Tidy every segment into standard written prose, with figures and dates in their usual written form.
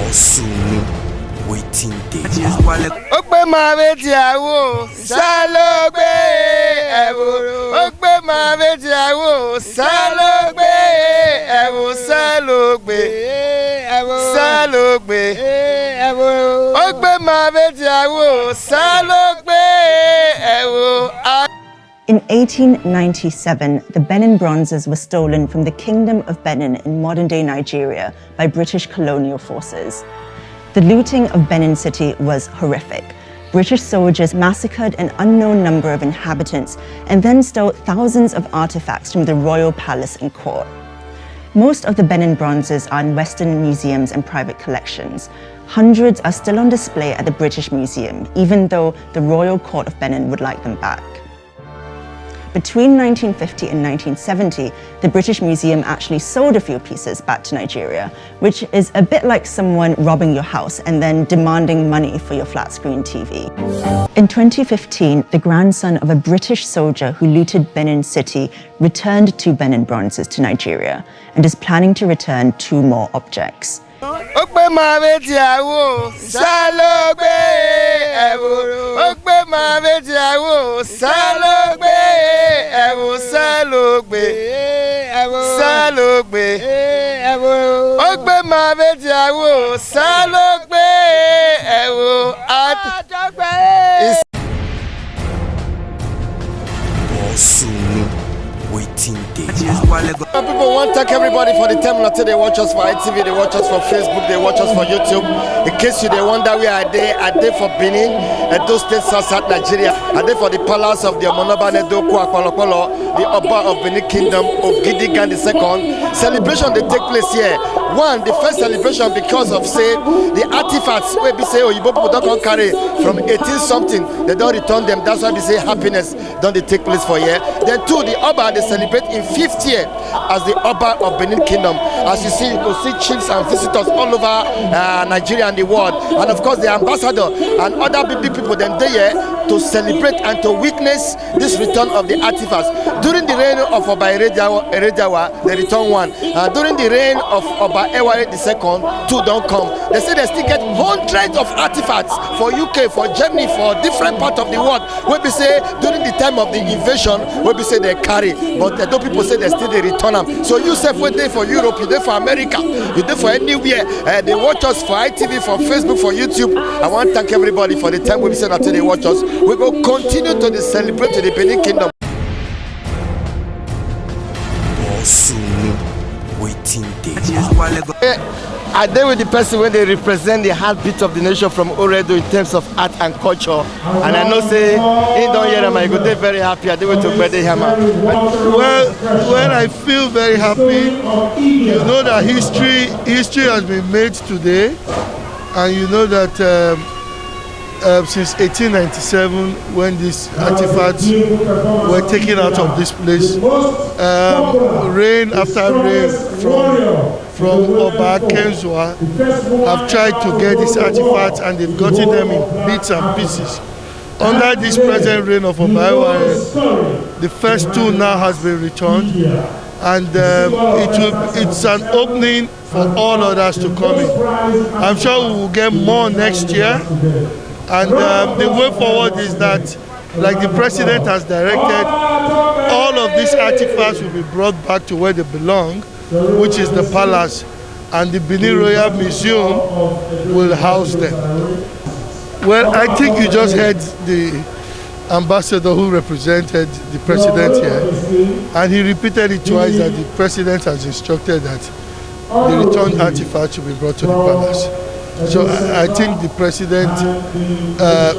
Osunu waiting day. Ogbe ma beti awo salogbe ewo. Ogbe ma beti awo salogbe ewo salogbe ewo. Ogbe ma beti awo salogbe ewo. In 1897, the Benin bronzes were stolen from the Kingdom of Benin in modern-day Nigeria by British colonial forces. The looting of Benin City was horrific. British soldiers massacred an unknown number of inhabitants and then stole thousands of artifacts from the royal palace and court. Most of the Benin bronzes are in Western museums and private collections. Hundreds are still on display at the British Museum, even though the Royal Court of Benin would like them back. Between 1950 and 1970, the British Museum actually sold a few pieces back to Nigeria, which is a bit like someone robbing your house and then demanding money for your flat-screen TV. In 2015, the grandson of a British soldier who looted Benin City returned 2 Benin bronzes to Nigeria and is planning to return 2 more objects. Ogbe ma beti awo salogbe ewo. Ogbe ma beti awo salogbe ewo salogbe ewo. Ogbe ma beti awo salogbe ewo. Osunu waiting day. People want to thank everybody for the time until they watch us for ITV, they watch us for Facebook, they watch us for YouTube. In case you they wonder where I dey for Benin, Edo State, South Nigeria. I dey for the palace of the Omonoba Nedoku Akpalokpolo, the Oba of Benin Kingdom, Ogidigan II. Celebration they take place here. One, the first celebration because of say the artifacts where we say Oyibo people don't carry from 18 something, they don't return them. That's why we say happiness don't they take place for here. Then 2, the Oba they celebrate in 5th year as the Oba of Benin Kingdom. As you see, you can see chiefs and visitors all over Nigeria and the world, and of course the ambassador and other big people them there to celebrate and to witness this return of the artifacts. During the reign of Oba Erejawa, they return 1. During the reign of Oba Eware II, 2 don't come. They say they still get hundreds of artifacts for UK, for Germany, for different parts of the world. Where we say during the time of the invasion, where we say they carry, but the people say they still they return them. So you say for there for Europe, you there for America, you there for anywhere. They watch us for ITV, for Facebook, for YouTube. I want to thank everybody for the time we say that they watch us. We will continue to celebrate the Benin Kingdom. Osunu waiting day. I deal with the person when they represent the heartbeat of the nation from Oredo in terms of art and culture. And I know say, he don't hear them, I go there very happy. I deal with Ogbede Hama. Well, I feel very happy. You know that history has been made today. And you know that since 1897, when these artifacts were taken out of this place, rain after rain from Oba Kenzwa have tried to get these artifacts, and they've gotten them in bits and pieces. Under this present reign of Oba Eware, the first 2 now has been returned, and it's an opening for all others to come in. I'm sure we will get more next year. And the way forward is that, like the president has directed, all of these artifacts will be brought back to where they belong, which is the palace, and the Benin Royal Museum will house them. Well, I think you just heard the ambassador who represented the president here, and he repeated it twice that the president has instructed that the returned artifacts will be brought to the palace. So I think the president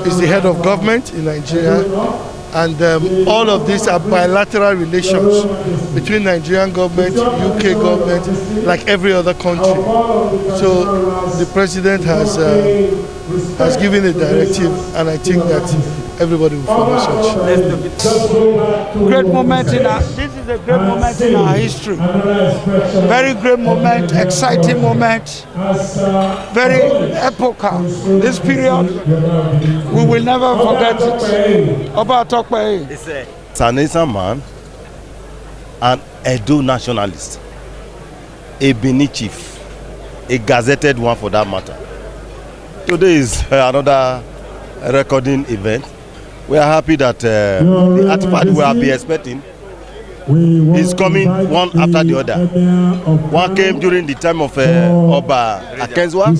is the head of government in Nigeria, and all of these are bilateral relations between Nigerian government, UK government, like every other country. So the president has given a directive, and I think that everybody will follow such. Great moment this is a great moment in our history. Very great moment, exciting moment, very epochal. This period, we will never forget it. Oba Tokpe. It's an Eastern man, an Edo nationalist, a Benin chief, a gazetted one for that matter. Today is another recording event. We are happy that the artifact we have been expecting is coming one after the other. One came during the time of Oba Akenzwa.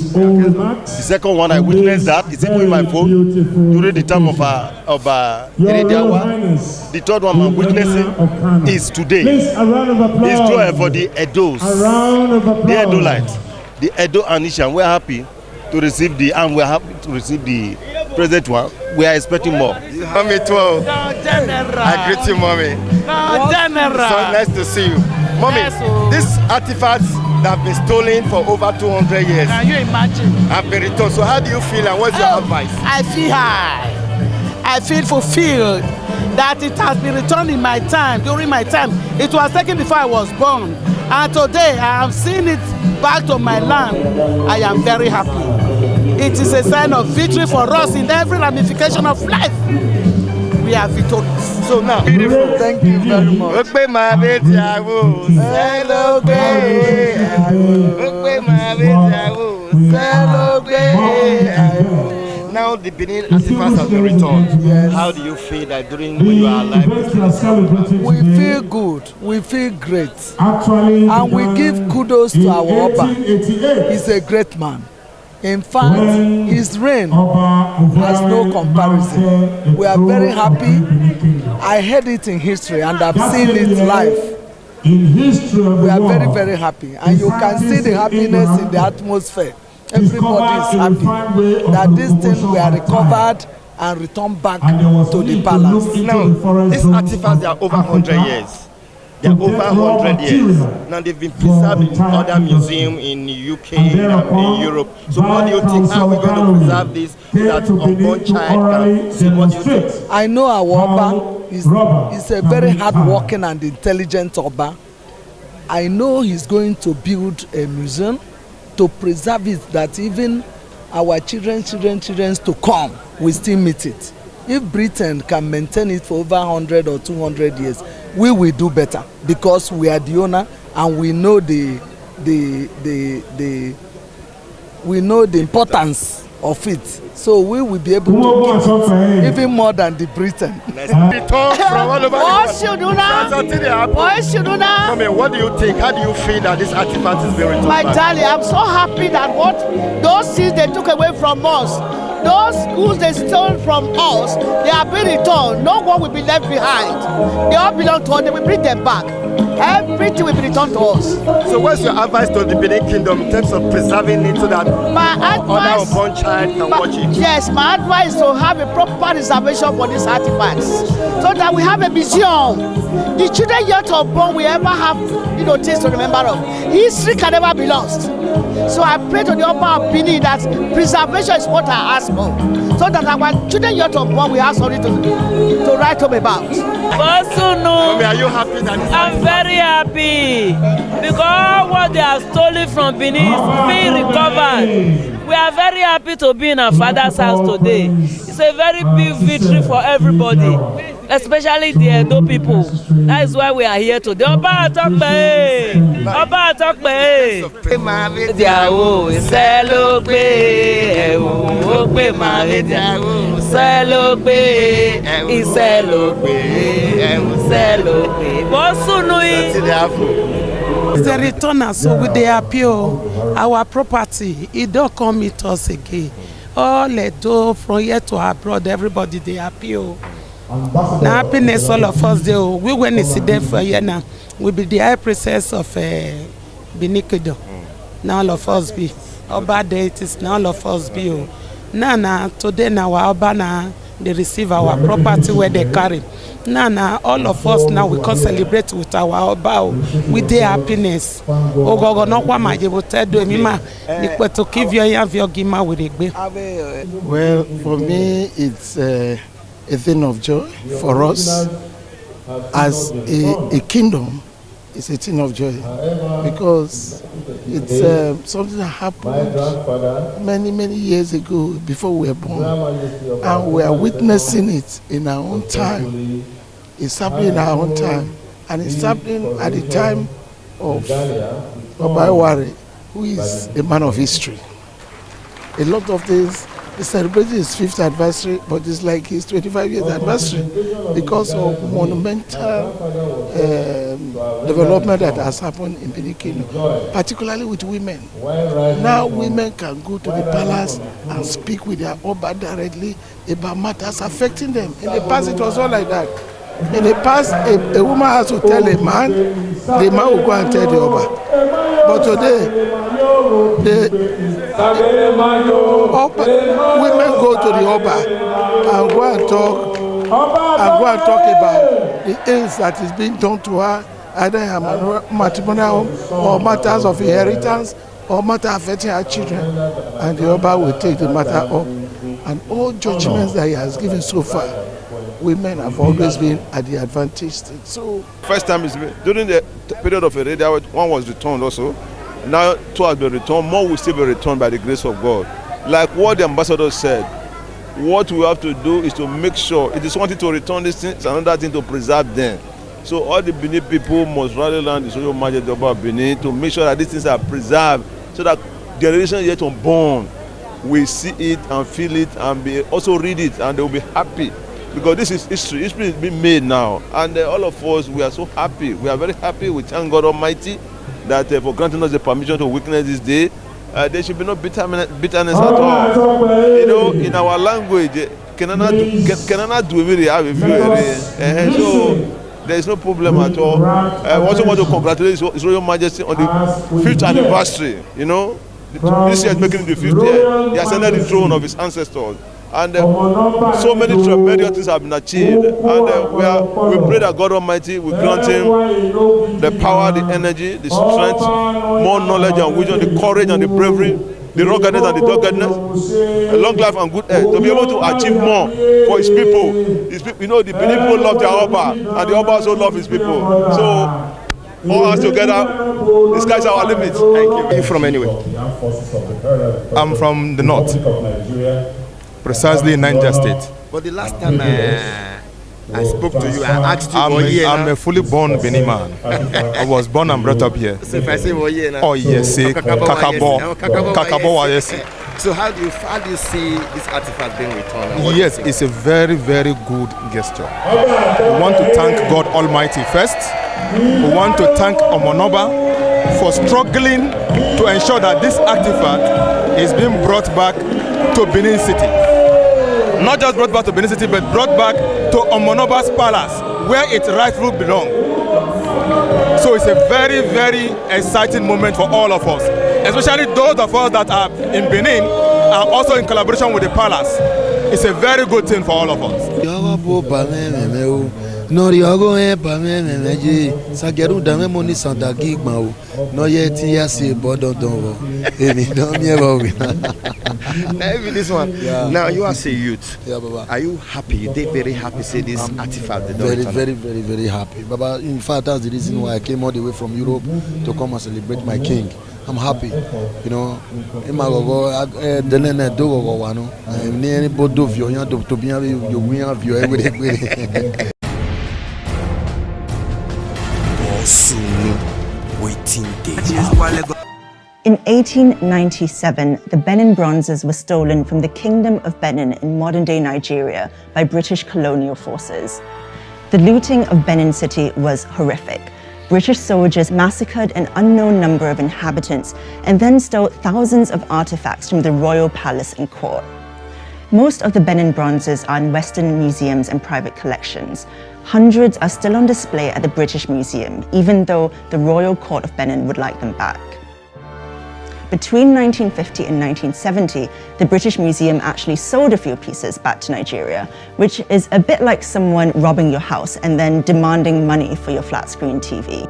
The second one, I witnessed that. It's even in my phone during the time of Oba Erediawa. The third one I'm witnessing is today. It's true for the Edos, the Edolites, the Edo Anishan. We're happy to receive we're happy to receive the present one. We are expecting more. Mommy too. I greet you, mommy. So nice to see you. Mommy, these artifacts that have been stolen for over 200 years. Can you imagine? Have been returned. So how do you feel and what's your advice? I feel high. I feel fulfilled that it has been returned in my time, during my time. It was taken before I was born. And today I have seen it back to my land. I am very happy. It is a sign of victory for us in every ramification of life. We are victorious. So now, beautiful. Thank you very much. Now the Benin artifacts have been returned. Yes. How do you feel that during when you are alive? We feel good. We feel great. And we give kudos to our Oba. He's a great man. In fact, his reign has no comparison. We are very happy. I heard it in history and I've seen it live. We are very, very happy. And you can see the happiness in the atmosphere. Everybody is happy that this thing we are recovered and returned back to the palace. Now, these artifacts are over 100 years. They are over 100 years. Now they've been preserved in other museums in the UK and in Europe. So what do you think? How are we going to preserve this so that unborn child can see? What do you think? I know our Oba is a very hard-working and intelligent Oba. I know he's going to build a museum to preserve it, that even our children to come will still meet it. If Britain can maintain it for over 100 or 200 years, we will do better because we are the owner and we know the importance of it. So we will be able to give it even more than the Britain. What do you think? How do you feel that this artifact is being returned? My darling, I'm so happy that what those things they took away from us, those goods they stole from us, they are being returned. No one will be left behind. They all belong to us. They will bring them back. Everything will be returned to us. So what's your advice to the Benin Kingdom in terms of preserving it so that other unborn child can watch it? Yes, my advice is to have a proper reservation for these artifacts so that we have a museum. The children yet unborn will ever have things to remember of. History can never be lost. So I pray to the Oba of Benin that preservation is what I ask for, so that our children yet unborn will have something to write home about. Mommy, are you happy that I'm very happy because what they have stolen from Benin is being recovered. We are very happy to be in our father's house today. It's a very big victory for everybody, especially the Edo people. That is why we are here today. Oba Atokpe! Oba Atokpe! It's a returner, so with the appeal, our property, it don't come with us again. All Edo from here to abroad, everybody they appeal. Now happiness all of us there. We when to see them for here now. We be the high princess of Benin Kingdom. Now all of us be. Oba deities, now all of us be. Now today now our Oba now they receive our property where they carry. Now all of us now we can celebrate with our Oba with their happiness. Well, for me it's a thing of joy for us as a kingdom. It's a thing of joy because it's something that happened many years ago before we were born, and we are witnessing it in our own time. It's happening in our own time, and it's happening at the time of Oba Eware who is a man of history. A lot of things, he celebrated his 5th anniversary, but it's like his 25 years anniversary because of monumental development that has happened in Benin Kingdom, particularly with women. Now women can go to the palace and speak with their Oba directly about matters affecting them. In the past, it was all like that. In the past, a woman has to tell a man, the man will go and tell the Oba. But today, women go to the Oba and go and talk about the ills that is being done to her, either in her matrimonial home or matters of inheritance or matter affecting her children. And the Oba will take the matter up. And all judgments that he has given so far, women have always been at the advantage stage. So first time is during the period of Heredia, one was returned also. Now 2 has been returned. More will still be returned by the grace of God. Like what the ambassador said, what we have to do is to make sure it is one thing to return these things, another thing to preserve them. So all the Benin people must rally around the social majesty of Benin to make sure that these things are preserved, so that generations yet unborn will see it and feel it and be also read it, and they will be happy. Because this is history. History is being made now, and all of us, we are so happy. We are very happy. We thank God Almighty that for granting us the permission to witness this day. There should be no bitterness at all. You know, in our language, Kenana do we have a view. So there is no problem at all. I also want to congratulate His Royal Majesty on the 5th anniversary. You know, this year is making it the 5th year. He ascended the throne of his ancestors. And so many tremendous things have been achieved, and we pray that God Almighty will grant him the power, the energy, the strength, more knowledge and wisdom, the courage and the bravery, the ruggedness and the doggedness, a long life and good health, to be able to achieve more for his people. You know, the Benin people love their Oba, and the Oba also love his people. So all us together, the skies are our limit. Thank you. Where are you from anyway? I'm from the north, precisely in Niger State. But the last time I spoke to you, I asked you I'm a fully born Benin man. I was born and brought up here. So if I say oh yes, Kakabo, yes. So how do you see this artifact being returned? Yes, it's a very, very good gesture. We want to thank God Almighty first. We want to thank Omonoba for struggling to ensure that this artifact is being brought back to Benin City. Not just brought back to Benin City, but brought back to Omonoba's palace, where it rightfully belongs. So it's a very, very exciting moment for all of us, especially those of us that are in Benin and also in collaboration with the palace. It's a very good thing for all of us. No Riogo Pameji, Sageru Damemoni Santa Gigmao, no yet Yasi Bododovo. Maybe this one. Yeah. Now you as a youth, yeah, Baba. Are you happy? They very happy to see this artifact. Very happy. Baba, in fact, that's the reason why I came all the way from Europe to come and celebrate my king. I'm happy, you know. In 1897, the Benin bronzes were stolen from the Kingdom of Benin in modern-day Nigeria by British colonial forces. The looting of Benin City was horrific. British soldiers massacred an unknown number of inhabitants and then stole thousands of artifacts from the royal palace and court. Most of the Benin bronzes are in Western museums and private collections. Hundreds are still on display at the British Museum, even though the Royal Court of Benin would like them back. Between 1950 and 1970, the British Museum actually sold a few pieces back to Nigeria, which is a bit like someone robbing your house and then demanding money for your flat-screen TV.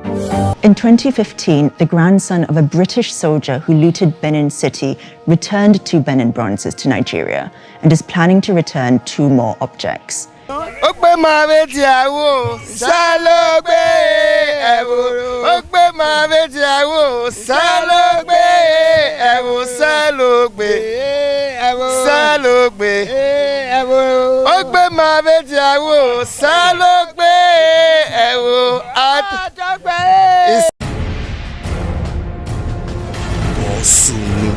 In 2015, the grandson of a British soldier who looted Benin City returned 2 Benin bronzes to Nigeria and is planning to return 2 more objects. Sunu,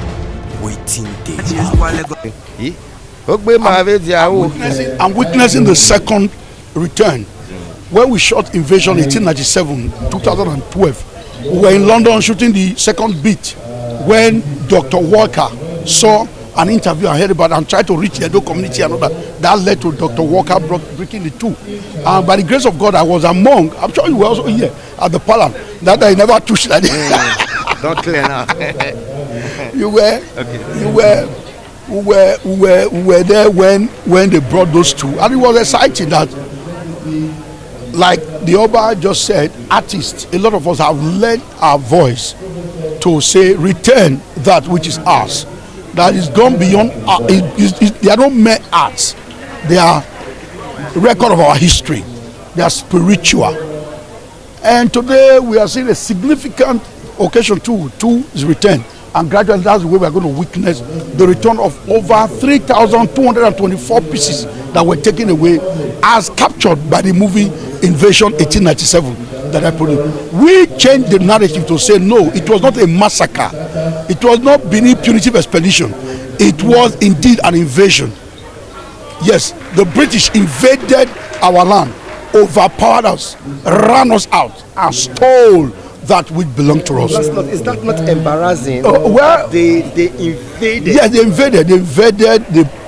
waiting day. I'm witnessing the second return. When we shot Invasion 1897, 2012, we were in London shooting the second beat when Dr. Walker saw an interview I heard about and tried to reach the Edo community and all that. That led to Dr. Walker breaking the two. By the grace of God, I was among, I'm sure you were also here at the palace, that I never touched like this. Don't clear now. We were there when they brought those two, and it was exciting that, like the Oba just said, artists, a lot of us have lent our voice to say, return that which is ours. That is gone beyond, they are not mere arts, they are record of our history, they are spiritual. And today we are seeing a significant occasion to his return, and gradually that's the way we are going to witness the return of over 3,224 pieces that were taken away as captured by the movie Invasion 1897 that I produced. We changed the narrative to say no, it was not a massacre, it was not Benin punitive expedition, it was indeed an invasion. Yes, the British invaded our land, overpowered us, ran us out, and stole that which belonged to us. Is that not embarrassing? Well, they invaded. Yes, they invaded the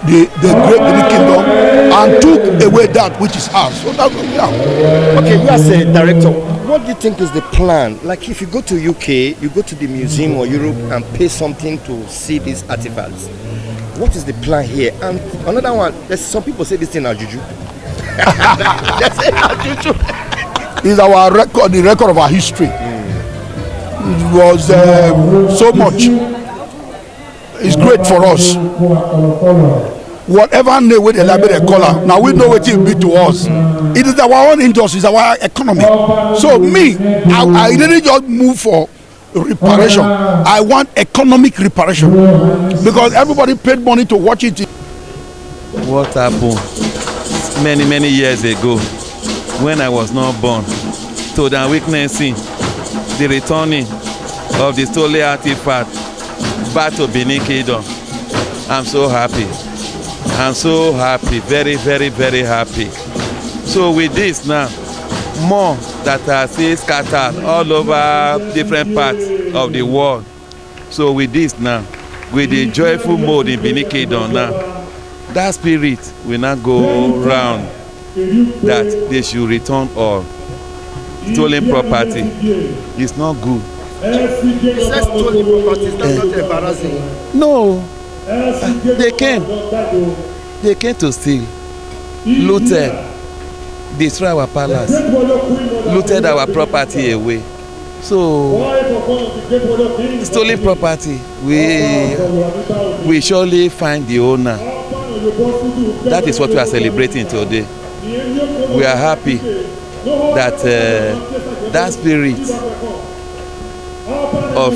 Great Benin Kingdom and took away that which is ours. So that's what we are. Okay, you as a director, what do you think is the plan? Like if you go to UK, you go to the museum or Europe and pay something to see these artifacts. What is the plan here? And another one, there's some people say this thing are juju. It's our record, the record of our history. It was so much. It's great for us. Whatever name we elaborate a color, now we know what it will be to us. It is our own industry, it's our economy. So me, I didn't just move for reparation. I want economic reparation because everybody paid money to watch it. What happened many years ago when I was not born, to the witnessing the returning of the stolen artifact back to Benin Kingdom. I'm so happy. I'm so happy, very happy. So with this now, more that are still scattered all over different parts of the world. So with this now, with the joyful mode in Benin Kingdom now, that spirit will not go round that they should return all stolen property. It's not good. Stolen property is not embarrassing. No, they came to steal, looted, destroy our palace, looted our property away. So stolen property, we surely find the owner. That is what we are celebrating today. We are happy that that spirit of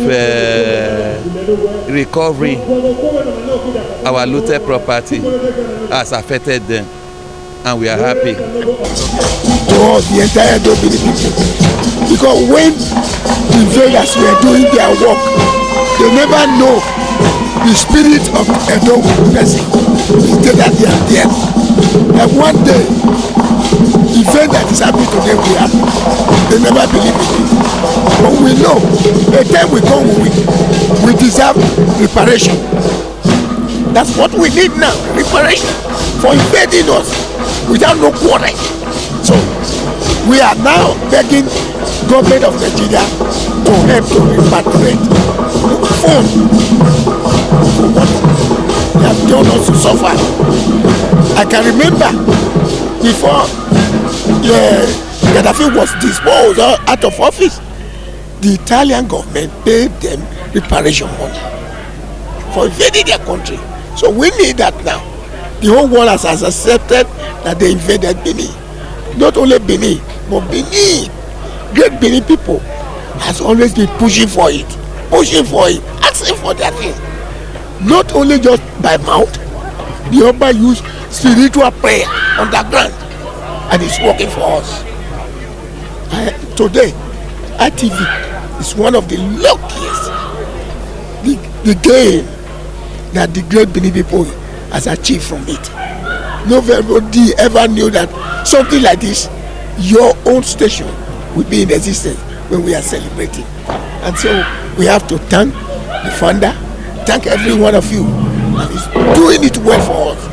recovering our looted property has affected them, and we are happy. To us, the entire Edo people, because when the invaders were doing their work, they never know the spirit of Edo person. Instead that they are there, and one day, the event that is happening today will happen. They never believe in it. But we know the time we come, we deserve reparation. That's what we need now, reparation for invading us without no quarrel. So we are now begging government of Nigeria to help to repatriate funds for what they have done us to suffer. I can remember before Gaddafi was disposed out of office, the Italian government paid them reparation money for invading their country. So we need that now. The whole world has accepted that they invaded Benin. Not only Benin, but Benin. Great Benin people has always been pushing for it, asking for their thing. Not only just by mouth, the Oba use spiritual prayer underground, and it's working for us. Today, ITV is one of the luckiest the gain that the great Benin people has achieved from it. Nobody ever knew that something like this, your own station, will be in existence when we are celebrating. And so we have to thank the founder, thank every one of you that is doing it well for us.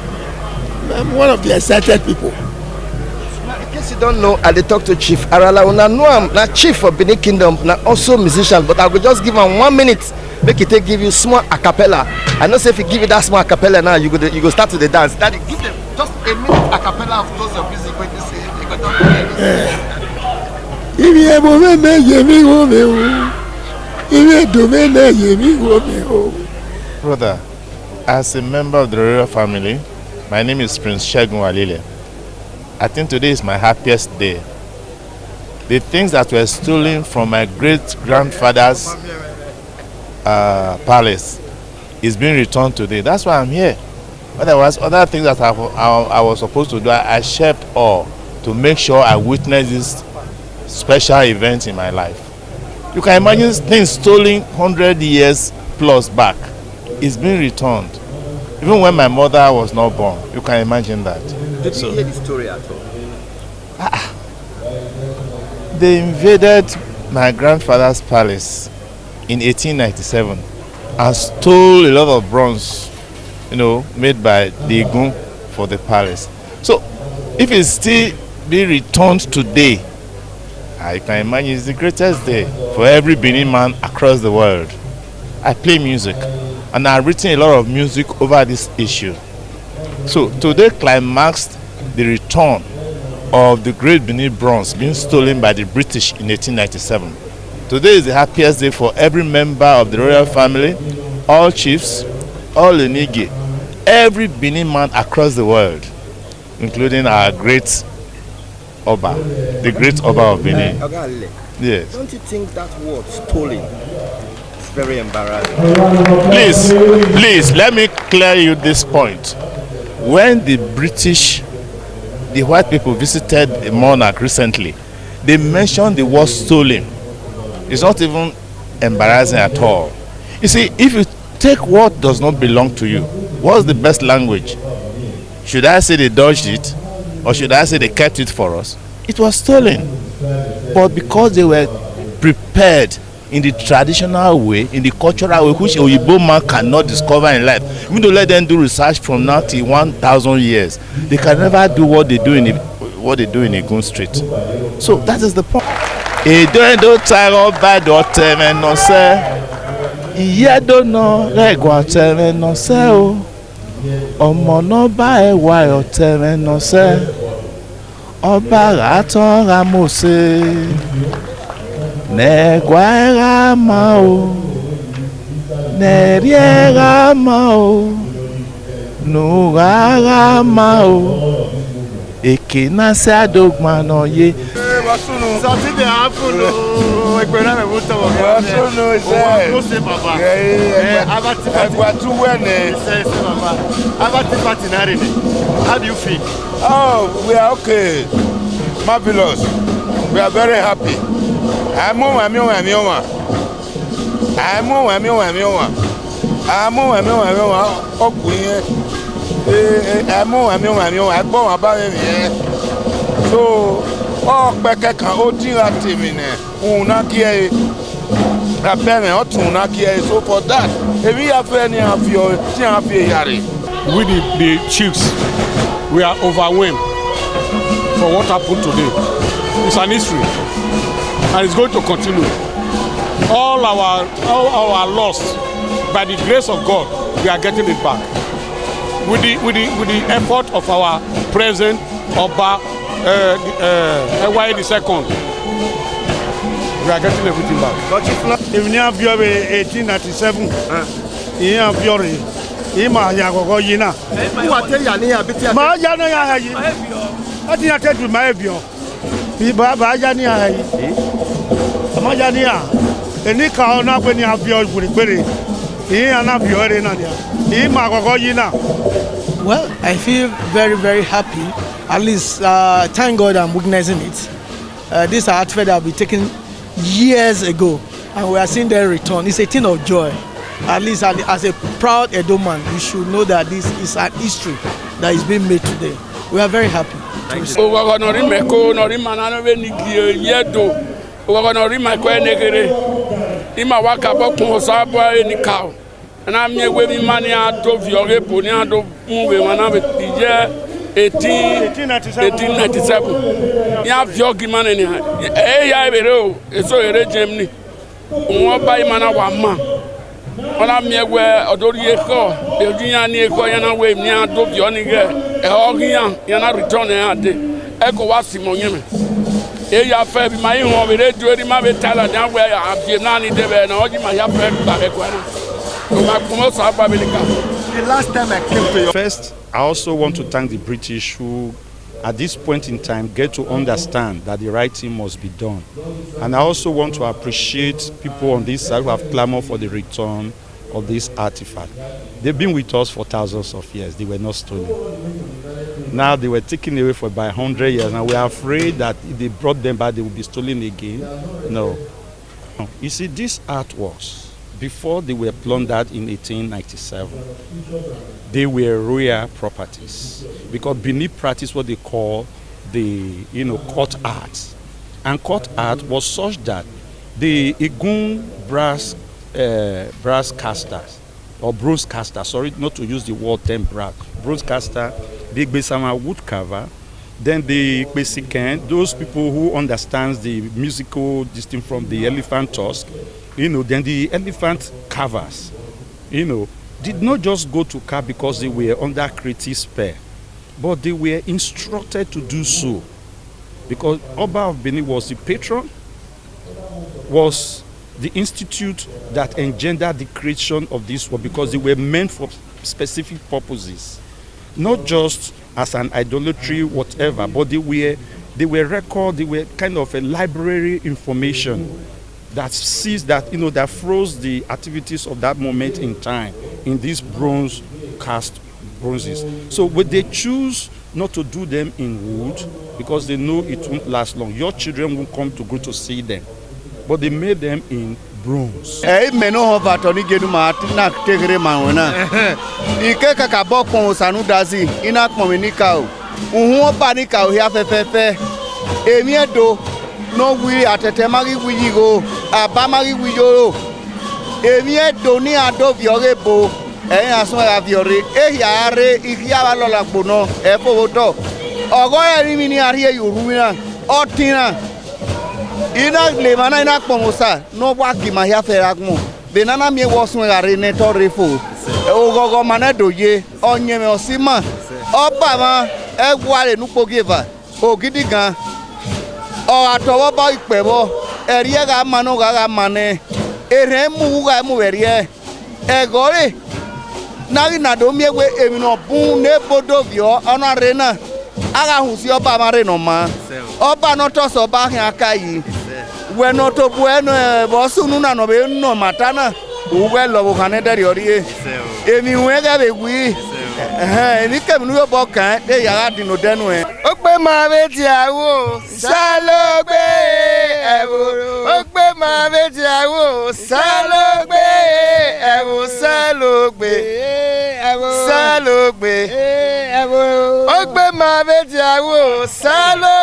I'm one of the excited people. In case you don't know, I dey talk to Chief Arala. Una know I'm not chief for Benin Kingdom, na also musician, but I will just give him 1 minute. Make it give you small acapella. I know say if you give you that small acapella now, you go start to the dance. Daddy, give them just a minute acapella of those your music when you say you go talk Brother, as a member of the royal family, my name is Prince Segun Walile. I think today is my happiest day. The things that were stolen from my great-grandfather's palace is being returned today. That's why I'm here. Otherwise, other things that I was supposed to do, I shirked all to make sure I witness this special event in my life. You can imagine things stolen 100 years plus back. It's being returned. Even when my mother was not born, you can imagine that. Did you hear the story at all? They invaded my grandfather's palace in 1897 and stole a lot of bronze, made by the Igun for the palace. So, if it's still being returned today, I can imagine it's the greatest day for every Benin man across the world. I play music, and I've written a lot of music over this issue. So, today climaxed the return of the great Benin bronze being stolen by the British in 1897. Today is the happiest day for every member of the royal family, all chiefs, all Enigi, every Benin man across the world, including our great Oba, the great Oba of Benin. Yes. Don't you think that word stolen is very embarrassing? Please, let me clear you this point. When the white people visited the monarch recently, they mentioned the word stolen. It's not even embarrassing at all. You see, if you take what does not belong to you, what's the best language? Should I say they dodged it? Or should I say they kept it for us? It was stolen. But because they were prepared in the traditional way, in the cultural way, which Oyibo man cannot discover in life, even to let them do research from now till 1,000 years, they can never do what they do in Igun Street. So that is the point. Edo taro bado teme no se, iyedo no regwa teme no se o, ọmọ no ba ewa yo teme no se, ọba raton ramose, negwa rama o, nerie rama o, nura rama o, ekina se adogma no ye. Something dey happen o. Ekpere me wuta wo. Wasunu ise. Go say baba. Abati Egwatu wene. Say baba. Abati party na re. How do you feel? Oh, we are okay. Marvelous. We are very happy. Amu okuye. Agbon abawe mi. So ọpẹkẹ kan ó dínra tèmi nẹ òun náà kí ẹ abẹ́rẹ́ ọ̀tún náà kí ẹ so for that èmi yà fẹ́ ni àfihàn tí a fi yàrá. We the chiefs, we are overwhelmed for what happened today. It's an history and it's going to continue. All our loss, by the grace of God, we are getting it back. With the effort of our president Oba the second, we are getting everything back. If you have 1897, you have your Ima Yago Yina. Who are telling you a bit? Majano Yahayi. I think I tell you my view. Bajania Majania. And Nika on up when you have your Guri. He and have your Renania. Ima Yina. Well, I feel very, very happy. At least, thank God I'm witnessing it. This artifact that we taken years ago, and we are seeing their return. It's a thing of joy. at least as a proud Edo man, you should know that this is an history that is being made today. We are very happy. And I'm here with money out of your report, and I don't move when I'm with DJ 1897. You have your man in here. I will, it's so a Germany. One by man, one man. When I'm here where I don't hear call, the Virginia near Koyana way near Dove Yoniger, a Hogian, Yana return at the Echo Wasimonument. Here you have my home with a jewelry, my talent down where I have Gianni Debe and all my friend Babequana. The last time I came to your... First, I also want to thank the British who, at this point in time, get to understand that the right thing must be done. And I also want to appreciate people on this side who have clamored for the return of this artifact. They've been with us for thousands of years. They were not stolen. Now they were taken away for by 100 years, and we are afraid that if they brought them back, they will be stolen again. No. You see, these artworks, before they were plundered in 1897, they were royal properties because Benin practiced what they call the court art, and court art was such that the Igun brass casters or bronze caster, sorry, not to use the word term bronze caster, the Igbesama wood carver, then the Igbesiken, those people who understands the musical distinct from the elephant tusk. Then the elephant carvers, did not just go to carve because they were under creative spell, but they were instructed to do so because Oba of Benin was the patron, was the institute that engendered the creation of this work because they were meant for specific purposes, not just as an idolatry, whatever, but they were record, they were kind of a library information that sees that, that froze the activities of that moment in time in these bronze cast bronzes. So when they choose not to do them in wood because they know it won't last long, your children won't come to go to see them, but they made them in bronze. No we atete mari wiyigo abamari wiyoro emi edoni ado viorebo eyin asun ra viore ehiare ihiawa lola gbono e fowoto ogo eri mi ni ari yorumina otina ina le mana ina pomosa no wa gima ya feragmo benana mi wo sun are ne to refo ogogo manedoye onyeme osima oba ma egware nupo giver ogidi gan o atowo ba ipebo eriye ga manu ga mane ere mu ga mu eriye egore nari na do miegwe emi no bun ne bodovio ona rena aga husi oba mare no ma oba no to so ba hin akayi we no to bueno bo sunu na no be no matana uwe lo bo kan deri orie emi we ga be gwi emi kemnu yo bo kan de yara dino denu e o pe ma be ti awo salogbe ewo o pe ma be ti awo salogbe ewo salogbe ewo salogbe ewo o pe ma be ti awo salogbe